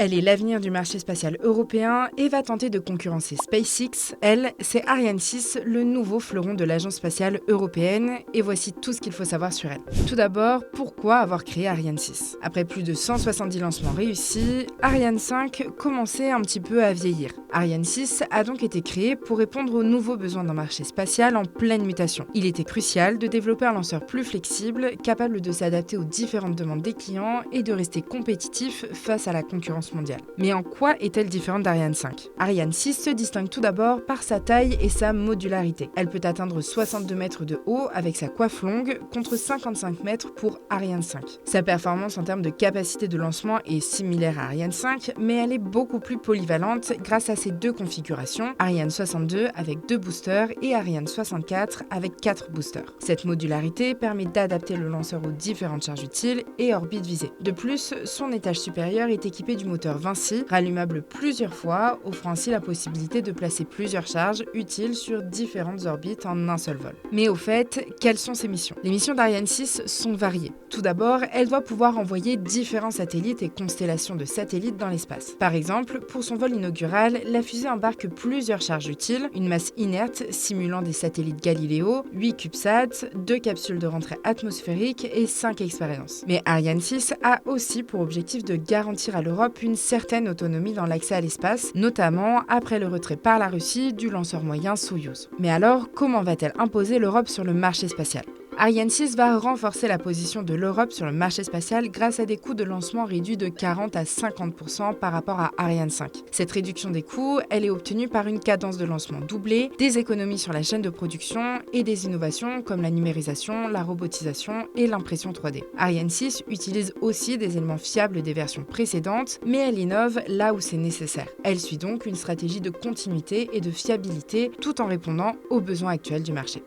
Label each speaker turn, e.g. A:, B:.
A: Elle est l'avenir du marché spatial européen et va tenter de concurrencer SpaceX. Elle, c'est Ariane 6, le nouveau fleuron de l'agence spatiale européenne. Et voici tout ce qu'il faut savoir sur elle. Tout d'abord, pourquoi avoir créé Ariane 6 ? Après plus de 170 lancements réussis, Ariane 5 commençait un petit peu à vieillir. Ariane 6 a donc été créé pour répondre aux nouveaux besoins d'un marché spatial en pleine mutation. Il était crucial de développer un lanceur plus flexible, capable de s'adapter aux différentes demandes des clients et de rester compétitif face à la concurrence mondiale. Mais en quoi est-elle différente d'Ariane 5 ? Ariane 6 se distingue tout d'abord par sa taille et sa modularité. Elle peut atteindre 62 mètres de haut avec sa coiffe longue, contre 55 mètres pour Ariane 5. Sa performance en termes de capacité de lancement est similaire à Ariane 5, mais elle est beaucoup plus polyvalente grâce à ses deux configurations, Ariane 62 avec 2 boosters et Ariane 64 avec 4 boosters. Cette modularité permet d'adapter le lanceur aux différentes charges utiles et orbites visées. De plus, son étage supérieur est équipé du moteur Vinci, rallumable plusieurs fois, offrant ainsi la possibilité de placer plusieurs charges utiles sur différentes orbites en un seul vol. Mais au fait, quelles sont ses missions ? Les missions d'Ariane 6 sont variées. Tout d'abord, elle doit pouvoir envoyer différents satellites et constellations de satellites dans l'espace. Par exemple, pour son vol inaugural, la fusée embarque plusieurs charges utiles, une masse inerte simulant des satellites Galileo, 8 CubeSats, 2 capsules de rentrée atmosphérique et 5 expériences. Mais Ariane 6 a aussi pour objectif de garantir à l'Europe une certaine autonomie dans l'accès à l'espace, notamment après le retrait par la Russie du lanceur moyen Soyouz. Mais alors, comment va-t-elle imposer l'Europe sur le marché spatial ? Ariane 6 va renforcer la position de l'Europe sur le marché spatial grâce à des coûts de lancement réduits de 40 à 50% par rapport à Ariane 5. Cette réduction des coûts, elle est obtenue par une cadence de lancement doublée, des économies sur la chaîne de production et des innovations comme la numérisation, la robotisation et l'impression 3D. Ariane 6 utilise aussi des éléments fiables des versions précédentes, mais elle innove là où c'est nécessaire. Elle suit donc une stratégie de continuité et de fiabilité tout en répondant aux besoins actuels du marché.